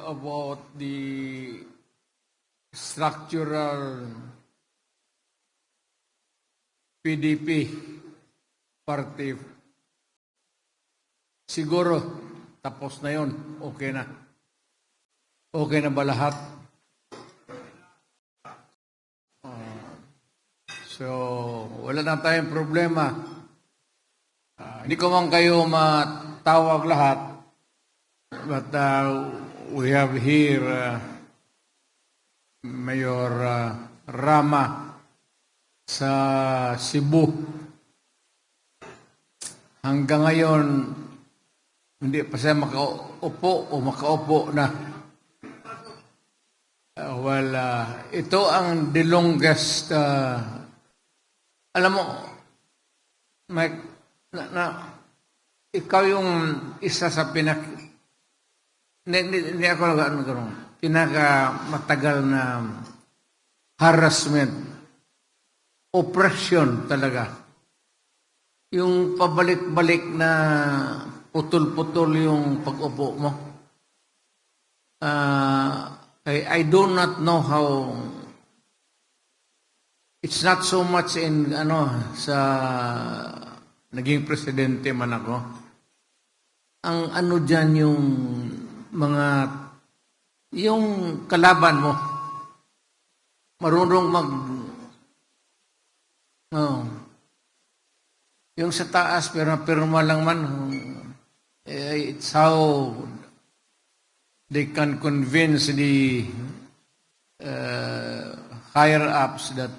about the structural PDP party, siguro tapos na yon, okay na. Okay na ba lahat? So, wala na tayong problema. Hindi ko man kayo matawag lahat, but we have here Mayor Rama sa Cebu. Hanggang ngayon, hindi pa siya makaupo na. Ito ang the longest, alam mo, Mike, ikaw yung isa sa hindi ako pinakamatagal na harassment, oppression talaga. Yung pabalik-balik na putol-putol yung pag-upo mo. I do not know how. It's not so much in sa naging presidente man ako. Ang diyan yung yung kalaban mo marunong yung sa taas pero pirma lang man, it's how they can convince the higher ups that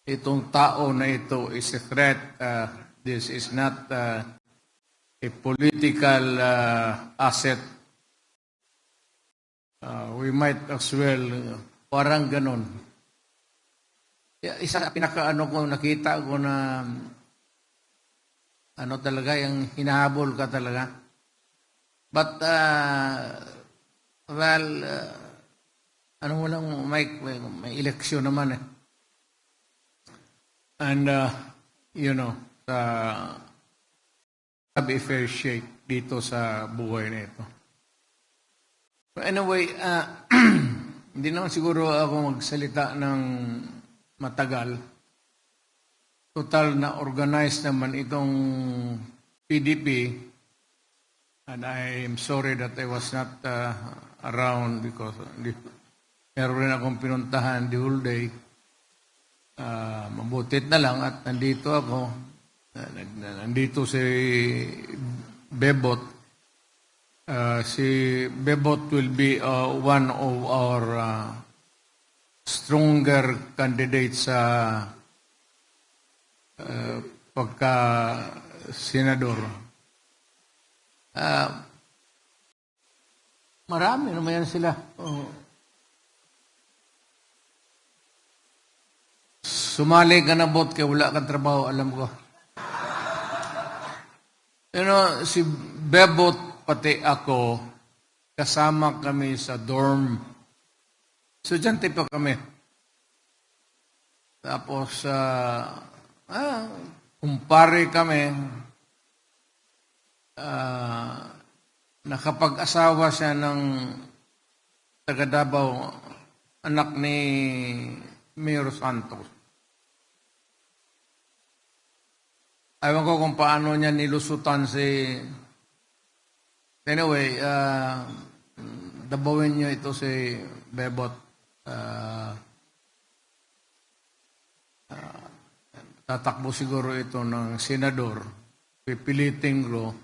itong tao na ito is a threat. This is not a political asset. We might as well, parang ganon. Isa pinaka ko nakita ko na talaga yung hinahabol ka talaga. But mo lang, Mike, may eleksyon naman eh. And have a fair shake dito sa buhay na ito. But anyway, hindi naman siguro ako magsalita ng matagal. Total na organized naman itong PDP, and I am sorry that I was not around because meron rin akong pinuntahan the whole day. Mabutit na lang at nandito ako. Nandito si Bebot. Si Bebot will be one of our stronger candidates sa pagka-senador. Marami naman yan sila. Sumali ka na, Bot, kaya wala kang trabaho, alam ko. Si Bebot pati ako, kasama kami sa dorm. Estudyante pa kami. Tapos, kumpare kami. Nakapag-asawa siya ng taga Davao, anak ni Mayor Santos. Ewan ko kung paano niya nilusutan si... Anyway, dabawin niyo ito si Bebot. Tatakbo siguro ito ng senador. Pipiliting ko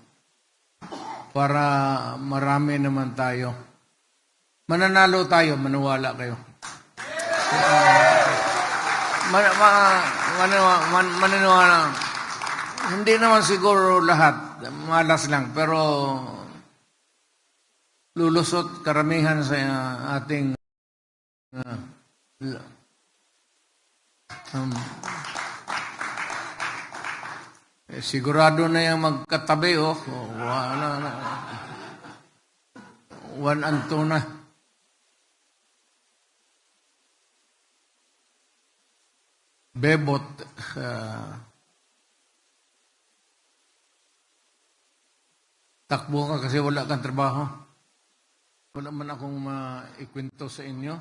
para marami naman tayo. Mananalo tayo, maniwala kayo. Maniniwala. Hindi naman siguro lahat, malas lang, pero lulusot karamihan sa ating sigurado na yung magkatabi, one and two na. Bebot, takbo ka kasi wala kang trabaho. Wala man akong maikwento sa inyo.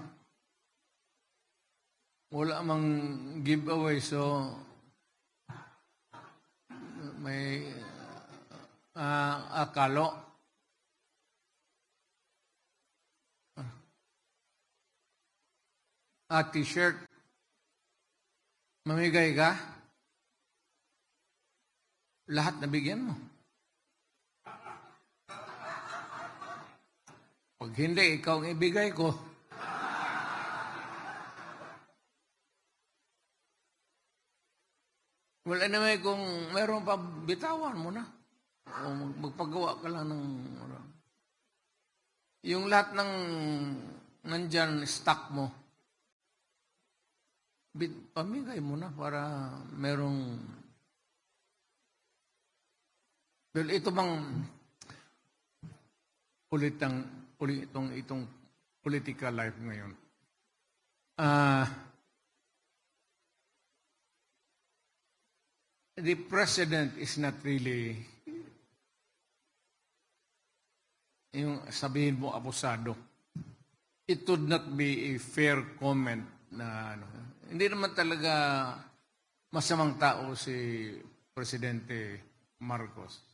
Wala mang giveaway, so may akalo. T-shirt. Mamigay ka? Lahat nabigyan mo. Pag hindi, ikaw ang ibigay ko. Well, anyway, kung meron pa, bitawan mo na. O magpagawa ka lang ng... Yung lahat ng nandyan, stock mo, pamigay mo na para merong... Well, ito bang itong political life ngayon? The president is not really yung sabihin mo abusado. It would not be a fair comment na hindi naman talaga masamang tao si Presidente Marcos.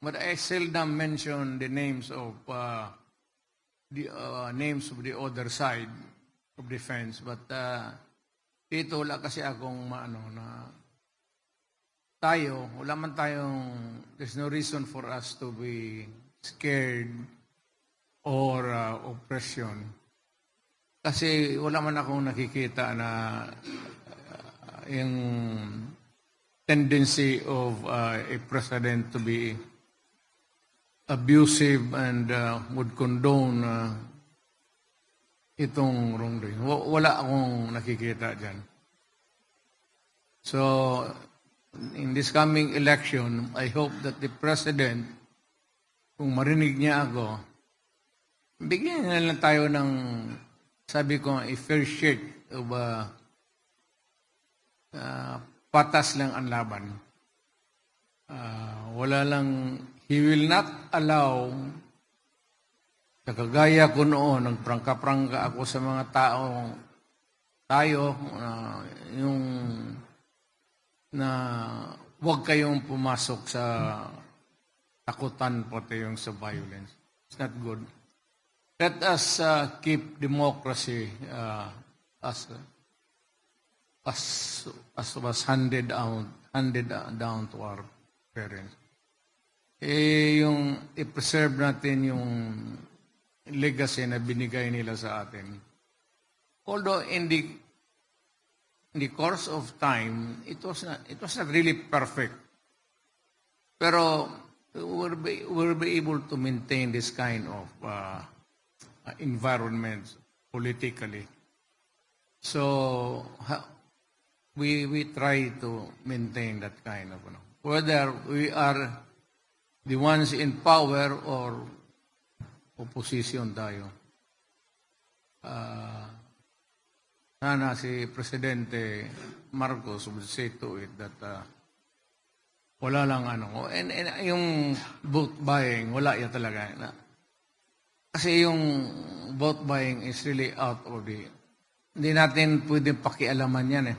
But I seldom mention the names of the other side of the fence. But dito wala kasi akong there's no reason for us to be scared or oppression. Kasi wala man akong nakikita na yung tendency of a president to be abusive and would condone itong wrongdoing. Wala akong nakikita dyan. So, in this coming election, I hope that the President, kung marinig niya ako, bigyan na lang tayo ng, sabi ko, a fair shake of patas lang ang laban. Wala lang, he will not allow, sa kagaya ko noon, nagprangka-prangka ako sa mga tayo, yung na huwag kayong pumasok sa takutan pati yung sa violence. It's not good. Let us keep democracy as was handed down to our parents. Yung i-preserve natin yung legacy na binigay nila sa atin. Although in the course of time, it was not really perfect. Pero we'll be able to maintain this kind of environment politically. So we try to maintain that kind of, whether we are the ones in power or opposition tayo. Sana si Presidente Marcos would say to it that wala lang and yung vote buying, wala yan talaga. Kasi yung vote buying is really out of hindi natin pwedeng pakialaman yan eh.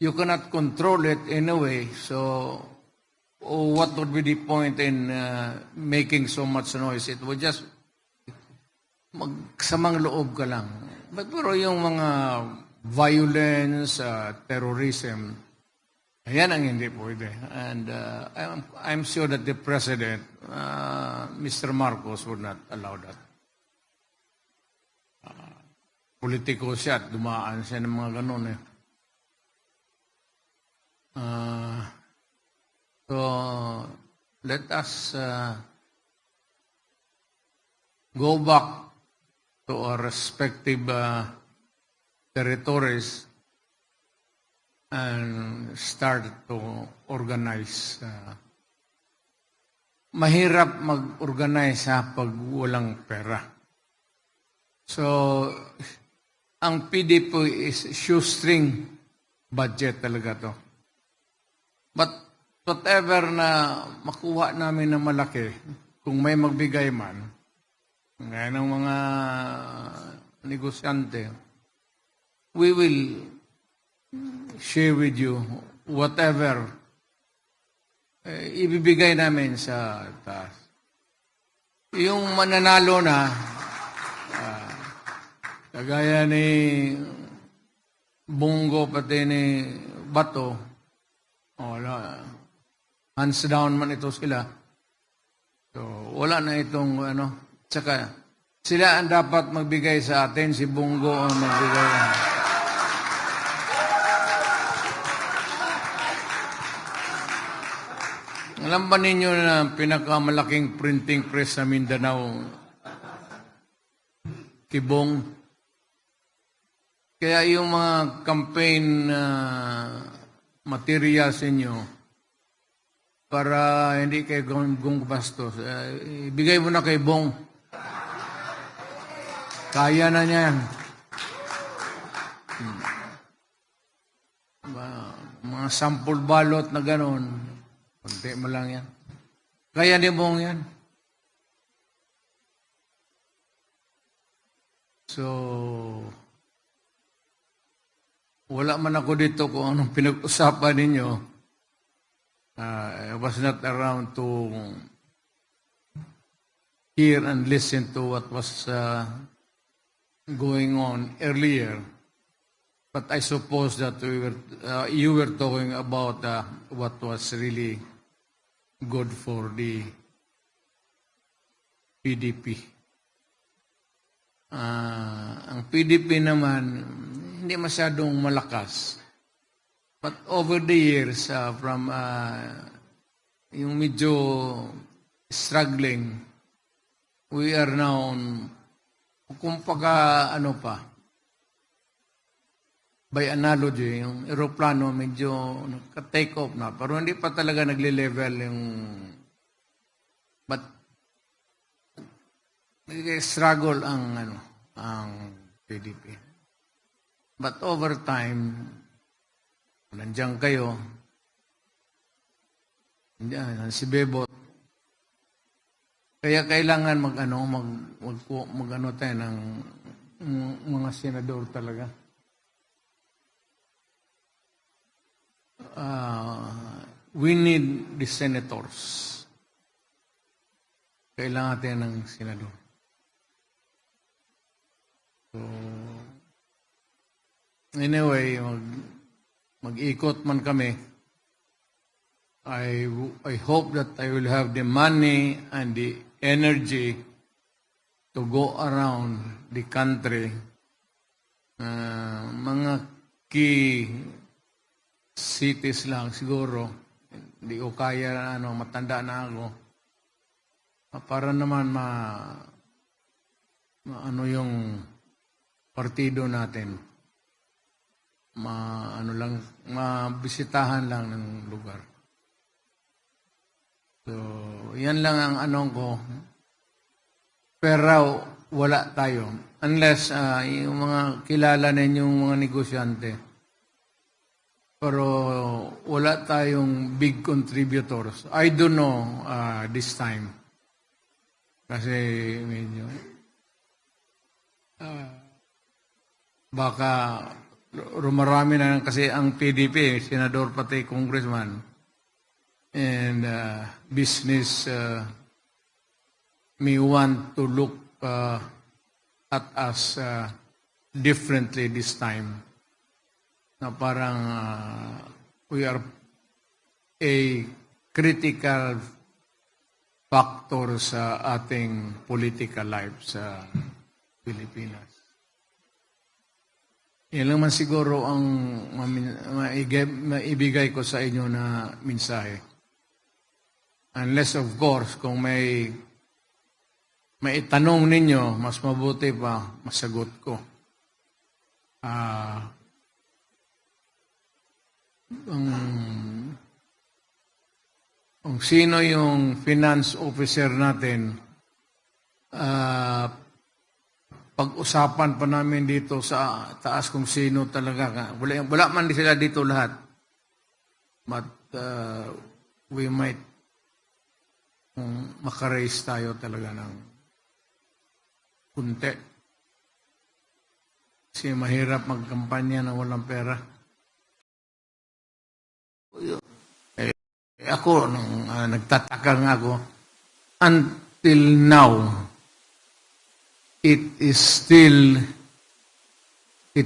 You cannot control it in a way, so what would be the point in making so much noise? It would just magsamang loob ka lang. But pero yung mga violence, terrorism, yan ang hindi pwede. And I'm sure that the President, Mr. Marcos, would not allow that. Politiko siya at dumaan siya ng mga ganun eh. So, let us go back to our respective territories and start to organize. Mahirap mag-organize pag walang pera. So, ang PDP is shoestring budget talaga to. But whatever na makuha namin na malaki, kung may magbigay man, ngayon ng mga negosyante, we will share with you whatever ibibigay namin sa taas. Yung mananalo na, kagaya ni Bongo pati ni Bato, wala, hands down man ito sila. So, wala na itong tsaka sila ang dapat magbigay sa atin, si Bongo ang magbigay. Alam ba ninyo na pinakamalaking printing press sa Mindanao, Kibong? Kaya yung mga campaign materials inyo, para hindi kayo gumbastos, ibigay mo na kay Bong. Kaya na niya yan. Mga sample balot na gano'n, pagti mo lang yan. Kaya ni Bong yan. So, wala man ako dito kung anong pinag-usapan ninyo. I was not around to hear and listen to what was going on earlier. But I suppose that you were talking about what was really good for the PDP. Ang PDP naman, hindi masyadong malakas. But over the years, from yung medyo struggling, we are now, kumbaga by analogy, yung aeroplano medyo nagka-take off na, pero hindi pa talaga nagle-level yung, but struggle ang PDP. But over time, nandiyan kayo, nandiyan, si Bebot, kaya kailangan mag tayo ng mga senador talaga. We need the senators. Kailangan natin ng senador. So, anyway, mag-ikot man kami. I hope that I will have the money and the energy to go around the country. Mga key cities lang siguro. Hindi ko kaya, matanda na ako. Para naman yung partido natin. Mabisitahan lang ng lugar. So, yan lang ang anong ko. Pero wala tayo. Unless yung mga kilala ninyong mga negosyante. Pero wala tayong big contributors. I don't know this time. Kasi medyo baka rumarami na kasi ang PDP, senador pati congressman, and business may want to look at us differently this time. Na parang we are a critical factor sa ating political life sa Pilipinas. Yan lang man siguro ang maibigay ko sa inyo na mensahe. Unless of course, kung may itanong ninyo, mas mabuti pa masagot ko. Kung sino yung finance officer natin, pag-usapan pa namin dito sa taas kung sino talaga. Wala man sila dito lahat. But we might makaraise tayo talaga ng kunti. Kasi mahirap magkampanya na walang pera. Ako, nung nagtataka nga ako, until now, it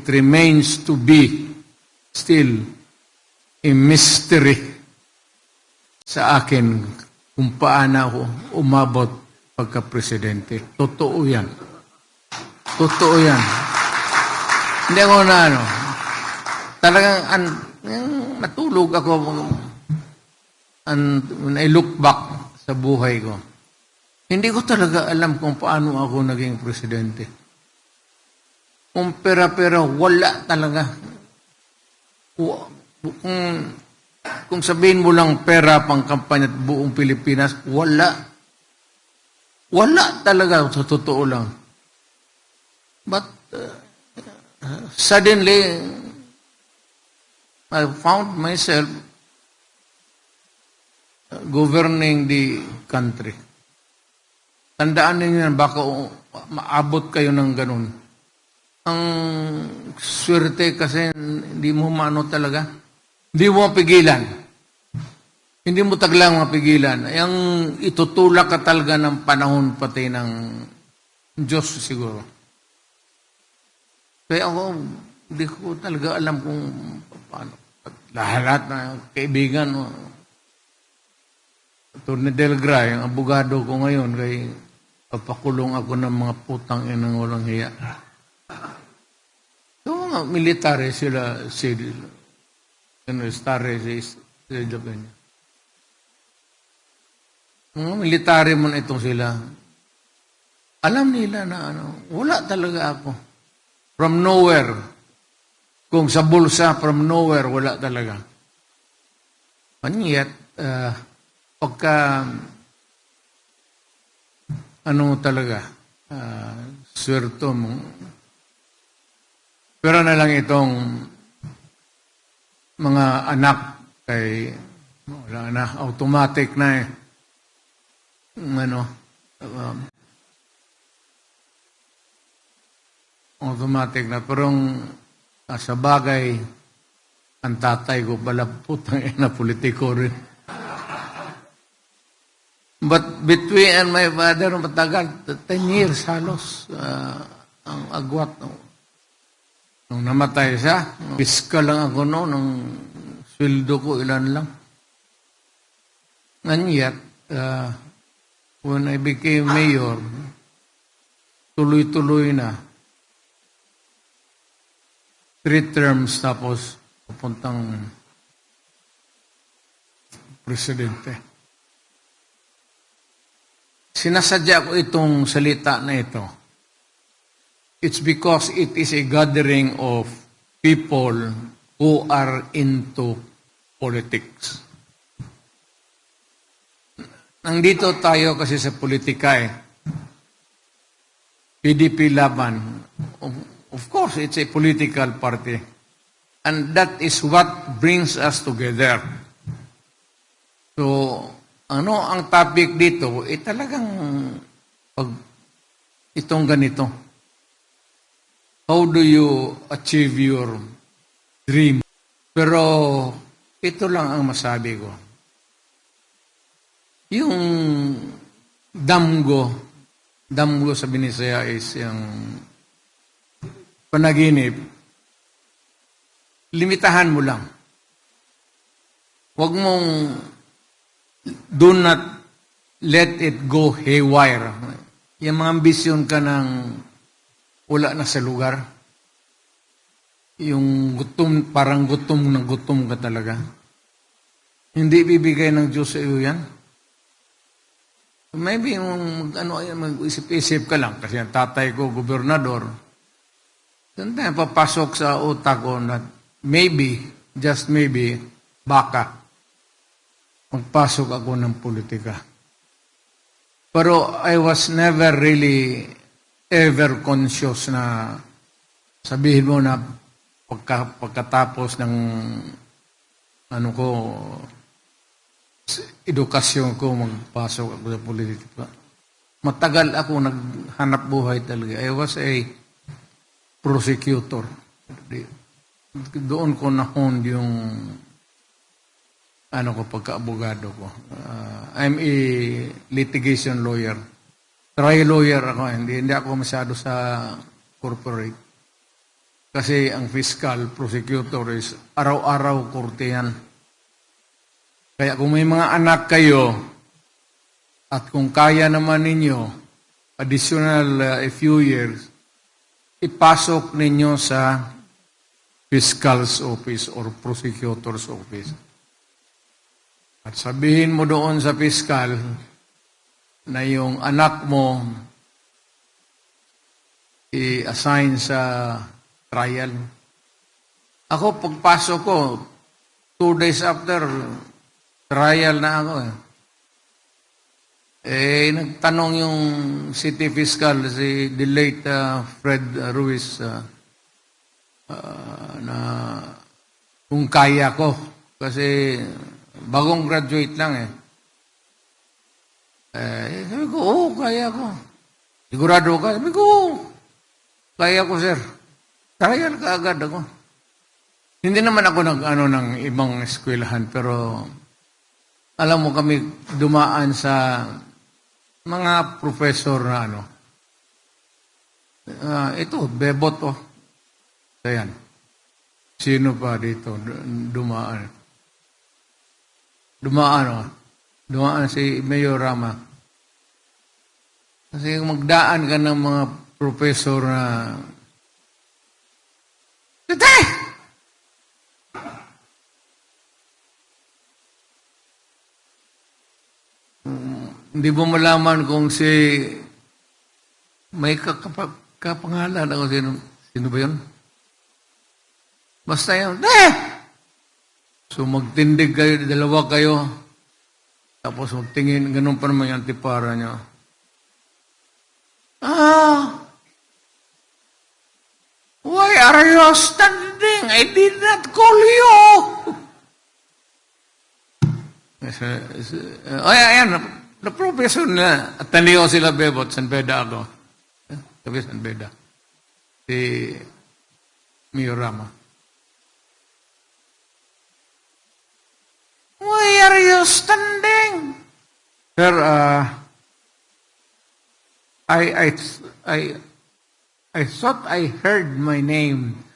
remains to be still a mystery sa akin kung paano ako umabot pagka-presidente. Totoo yan. Totoo yan. Hindi ako na talagang matulog ako when I look back sa buhay ko. Hindi ko talaga alam kung paano ako naging presidente. Kung pera-pera, wala talaga. Kung sabihin mo lang pera pang kampanya at buong Pilipinas, wala. Wala talaga, sa totoo lang. But suddenly, I found myself governing the country. Tandaan ninyo yan, baka maabot kayo ng ganun. Ang swerte kasi hindi mo maano talaga. Hindi mo mapigilan. Hindi mo taglang mapigilan. Ang itutulak ka talaga ng panahon pati ng Diyos siguro. Kaya ako, hindi ko talaga alam kung paano. Lahat na kaibigan, Atty. Del Gra, yung abogado ko ngayon, kay papakulong ako ng mga putang inang walang hiya. So, mga military sila, mga military mo na itong sila. Alam nila na wala talaga ako. From nowhere. Kung sa bulsa, from nowhere, wala talaga. And yet, pagka talaga, swerte mo, pero na lang itong mga anak kay wala na, automatic na automatic na. Pero sa bagay, ang tatay ko pala putang ina politiko rin. But between and my father, matagal, 10 years halos, ang agwat. Nung namatay siya, piska lang ako noon, ng sweldo ko ilan lang. And yet, when I became mayor, tuloy-tuloy na. 3 terms tapos papuntang presidente. Sinasadya ko itong salita na ito. It's because it is a gathering of people who are into politics. Nandito tayo kasi sa politika PDP Laban. Of course, it's a political party. And that is what brings us together. So, ang topic dito, talagang itong ganito. How do you achieve your dream? Pero, ito lang ang masabi ko. Yung damgo sa Binisaya is yung panaginip, limitahan mo lang. Huwag mong do not let it go haywire. Yung mga ambisyon ka ng wala na sa lugar. Yung gutom, parang gutom ka talaga. Hindi bibigay ng Diyos sa iyo yan. Maybe mag-isip-isip ka lang kasi ang tatay ko, gobernador. Doon tayo papasok sa utak ko na maybe, just maybe, baka magpasok ako ng politika. Pero I was never really ever conscious na sabihin mo na pagkatapos ng edukasyon ko, magpasok ako sa politika. matagal ako naghanap buhay talaga. I was a prosecutor. Doon ko nahon yung pagka-abogado ko. I'm a litigation lawyer. Trial lawyer ako. Hindi ako masyado sa corporate. Kasi ang fiscal prosecutor is araw-araw korte yan. Kaya kung may mga anak kayo at kung kaya naman ninyo additional a few years, ipasok ninyo sa fiscal's office or prosecutor's office. At sabihin mo doon sa fiscal na yung anak mo i-assign sa trial. Ako, pagpasok ko, 2 days after, trial na ako. Nagtanong yung city fiscal, si the late Fred Ruiz, na kung kaya ko. Kasi bagong graduate lang sabi ko, kaya ko. Sigurado ka? Sabi ko, kaya ko, sir. Trial ka agad ako. Hindi naman ako ng ibang eskwelahan, pero alam mo kami dumaan sa mga professor na ito, bebot Ayan. Sino pa dito dumaan? Dumaan si Mayor Rama. Kasi magdaan ka ng mga professor na Tatay! Hindi mo malaman kung may kapangalan ako sino ba yun? Basta yun, So magtindig kayo, dalawa kayo, tapos magtingin, ganun pa naman yung antipara niya. Why are you standing? I did not call you. Ayan, the professor na, at taniyo sila bebot, San Beda ako. Sabi San Beda. Si Miyorama. Why are you standing? Sir, I thought I heard my name.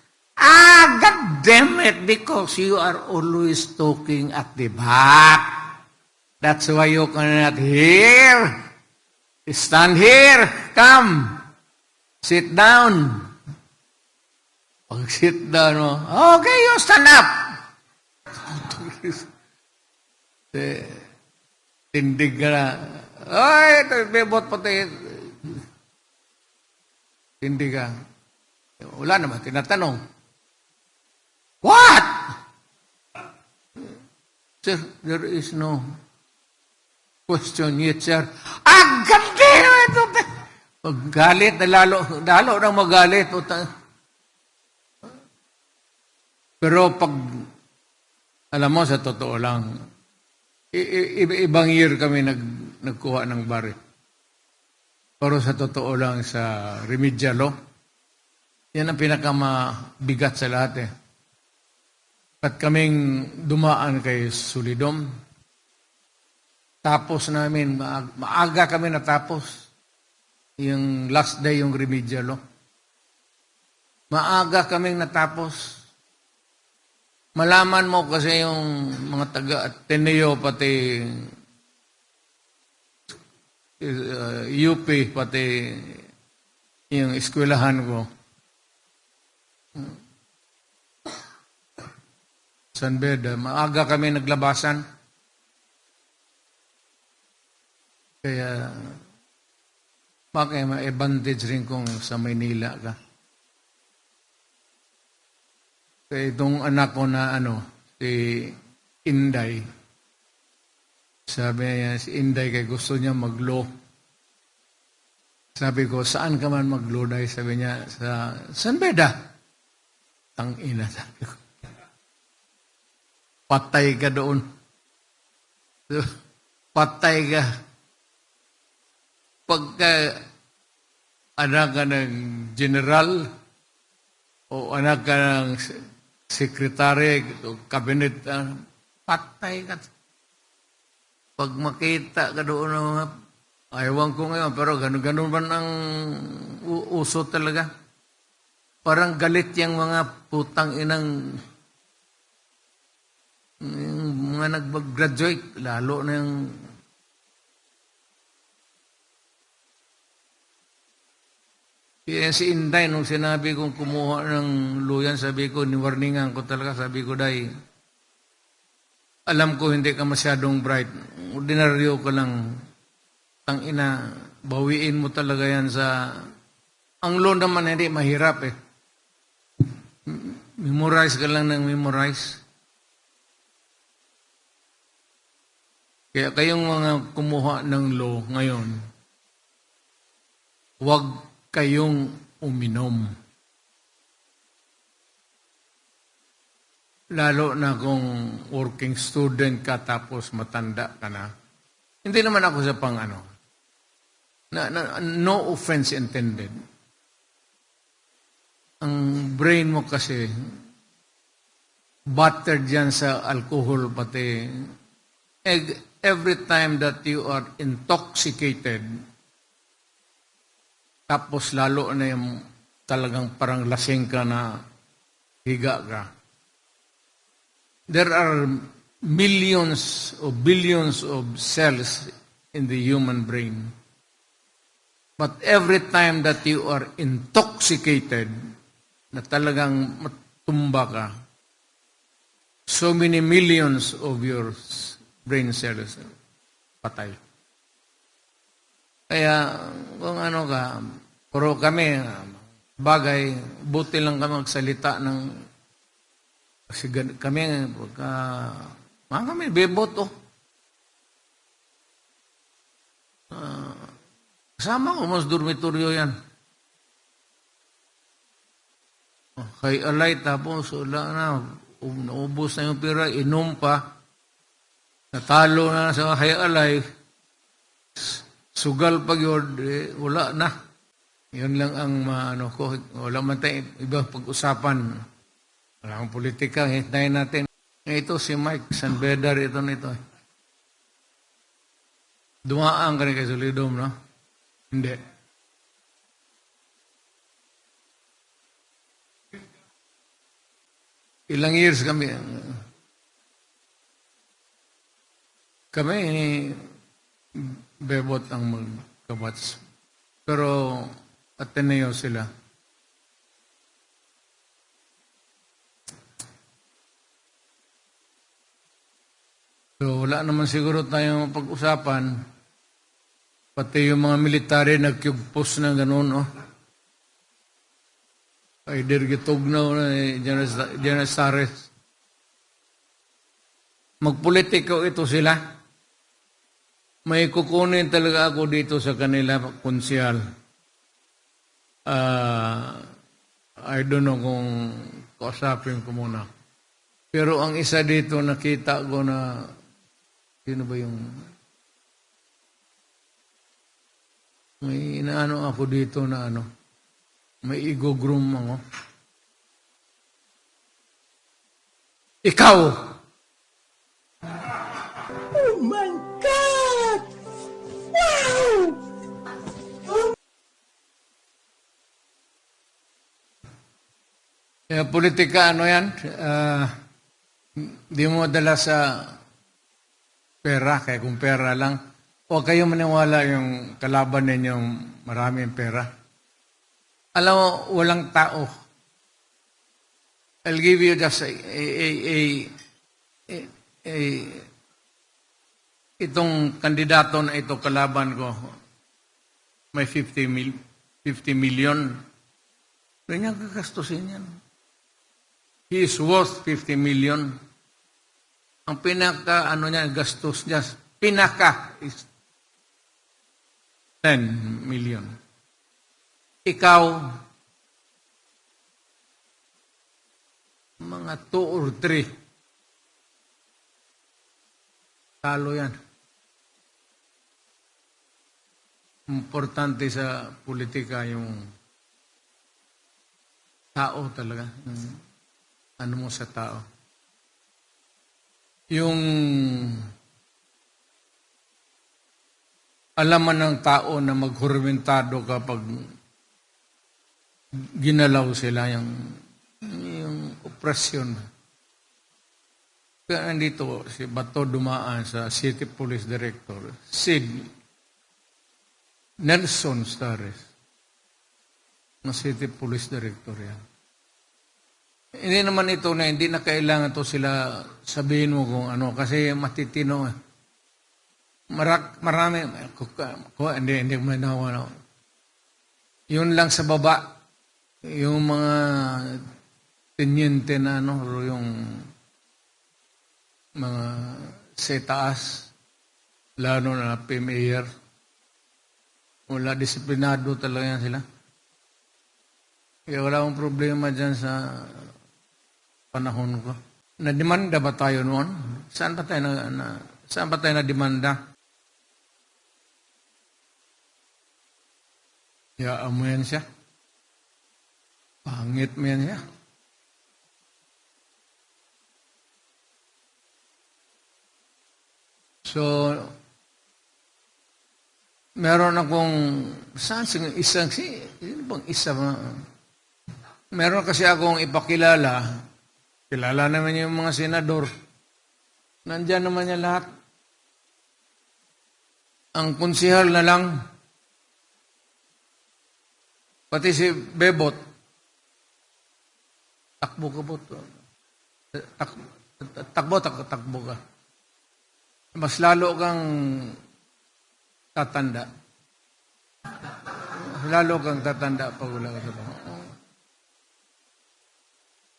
God damn it, because you are always talking at the back. That's why you cannot hear. Stand here. Come. Sit down. Pag sit down, okay, you stand up. Tindig ka na. Ay, bebot pati. Tindig ka. Wala naman, tinatanong. What? Sir, there is no question yet, sir. Ganda ito. Magalit, lalo nang magalit. Pero pag, alam mo, sa totoo lang, ibang year kami nagkuha ng barit. Pero sa totoo lang, sa remedial law, yan ang pinakamabigat sa lahat At kaming dumaan kay Sulidom. Tapos namin, maaga kami natapos. Yung last day, yung remedial law. Maaga kaming natapos. Malaman mo kasi yung mga taga-Ateneo, pati UP, pati yung eskwelahan ko. San Beda, maaga kami naglabasan. Kaya, bakit may advantage rin kung sa Maynila ka. Kaya itong anak ko na si Inday, sabi niya, si Inday kay gusto niya mag-law. Sabi ko, saan ka man mag-law? Sabi niya, sa San Beda. Tangina, sabi ko. Patay ka doon. Patay ka. pagka anak ka ng general o anak ka ng sekretary o cabinet, patay ka. Pag makita ka doon, ayawan ko ngayon, pero ganun man ang uso talaga. Parang galit yung mga putang inang yung mga nag-graduate, lalo na yung si Inday, nung sinabi kong kumuha ng luyan, sabi ko, niwarningan ko talaga, sabi ko, Day, alam ko hindi ka masyadong bright. Ordinaryo ka lang. Tangina, bawiin mo talaga yan sa... Ang law naman hindi mahirap eh. Memorize ka lang ng memorize. Kaya kayong mga kumuha ng law ngayon, huwag kayong uminom. Lalo na kung working student ka tapos matanda ka na. Hindi naman ako sa pang ano. No offense intended. Ang brain mo kasi battered dyan sa alcohol pati. Every time that you are intoxicated, tapos lalo na yung talagang parang lasing ka na higa ka, there are millions or billions of cells in the human brain. But every time that you are intoxicated, na talagang matumba ka, so many millions of your brain cells patay. Kaya kung ano ka, puro kami, bagay, buti lang kami magsalita ng kasi kami, kami, bebot, kasama ko mas dormitoryo yan. Kay alay, tapos wala na, naubos na yung pira, inom pa, natalo na sa kay alay, sugal pag yun, wala na. Yun lang ang ano ko, wala man tayong ibang pag-usapan. Wala akong politika, hintayin natin. Ito si Mike Sanbedar, ito nito. Dumaan ka rin kay Solidom, no? Hindi. Ilang years kami. Kami, bebot ang magkabats. Pero, Ateneo sila. So, wala naman siguro tayong pag-usapan. Pati yung mga military nagkyugpos na gano'n, no? Either gitugnaw na General Sares. Magpolitiko ito sila. May kukunin talaga ako dito sa kanila, konsyal. I don't know kung kausapin ko muna. Pero ang isa dito nakita ko na sino ba yung may inaano ako dito na ano, may ego groom ako. Ikaw! Oh my God! Wow! Politika, ano yan? Di mo dala sa pera, kaya kung pera lang, huwag kayong maniwala yung kalaban ninyong maraming pera. Alam mo, walang tao. I'll give you just itong kandidato na ito, kalaban ko, may 50 million. Ganyan kagastusin yan. He is worth 50 million. Ang pinaka, gastos niya, pinaka is 10 million. Ikaw, mga 2 or 3, talo yan. importante sa politika yung tao talaga. Yung ano mo sa tao. Yung alaman ng tao na maghurmentado kapag ginalaw sila yung opresyon. Kaya nandito si Bato dumaan sa City Police Director, Sid Nelson Stares, na City Police Director yan. Hindi naman ito na hindi na kailangan to sila sabihin mo kung ano, kasi matitino. Marami, hindi mo na. Yun lang sa baba, yung mga tenyente na ano, yung mga sa taas, lalo na PMAR, wala, disiplinado talaga yan sila. Kaya wala akong problema dyan sa panahon ko. Na-demanda ba tayo noon? Saan ba tayo na-demanda? Yaan mo yan siya. Pangit mo yan siya. So, meron akong, meron kasi akong ipakilala, kilala naman yung mga senador, nandyan naman niya lahat. Ang konsihal na lang, pati si Bebot, takbo ka. Mas lalo kang tatanda. Lalo kang tatanda pag wala ka sa bahay.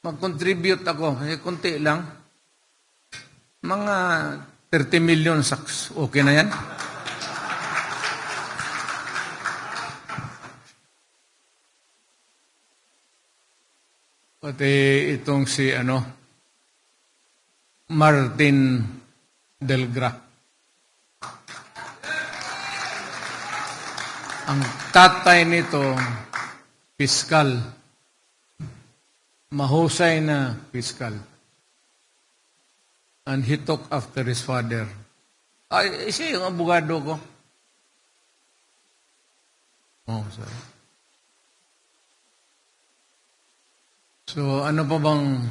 Mag-contribute ako, kasi konti lang. Mga 30 million saks, okay na yan? Pati itong si Martin Delgra. Ang tatay nito, piskal. Mahusay na piskal. And he took after his father. Ay, siya yung abogado ko. Oh, sorry. So, ano pa bang,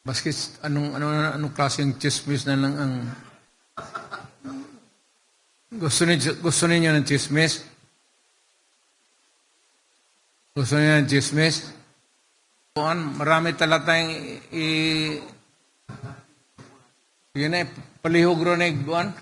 baskis, anong klaseng chismis na lang ang gusto ninyo ng chismis? Gusto ninyo ng chismis? Marami talaga tayong yun ay palihog ron ay buwan.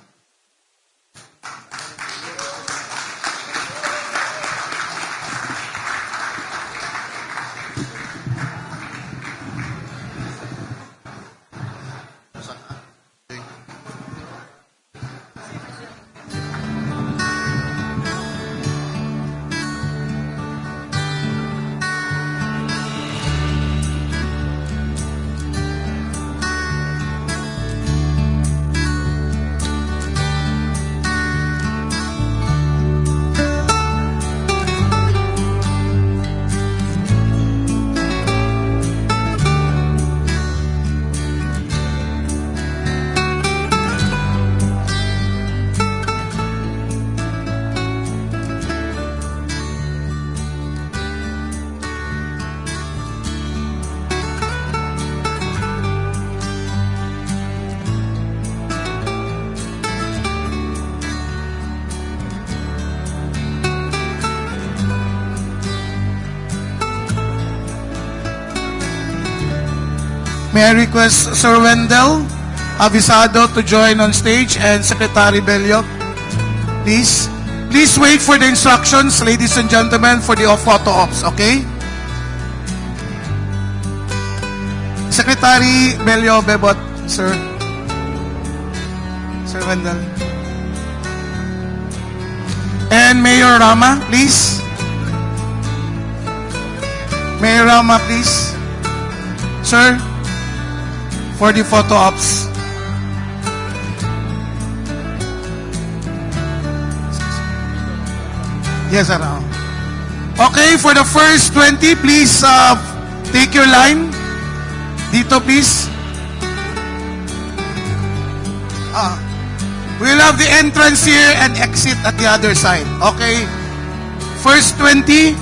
May I request Sir Wendell Avisado to join on stage and Secretary Bello, please. Please wait for the instructions, ladies and gentlemen, for the photo ops, okay? Secretary Bello, Bebot, sir. Sir Wendell. And Mayor Rama, please. Mayor Rama, please. Sir, for the photo ops. Yes, sir. Okay, for the first 20, please take your line. Dito, please. We'll have the entrance here and exit at the other side. Okay? First 20,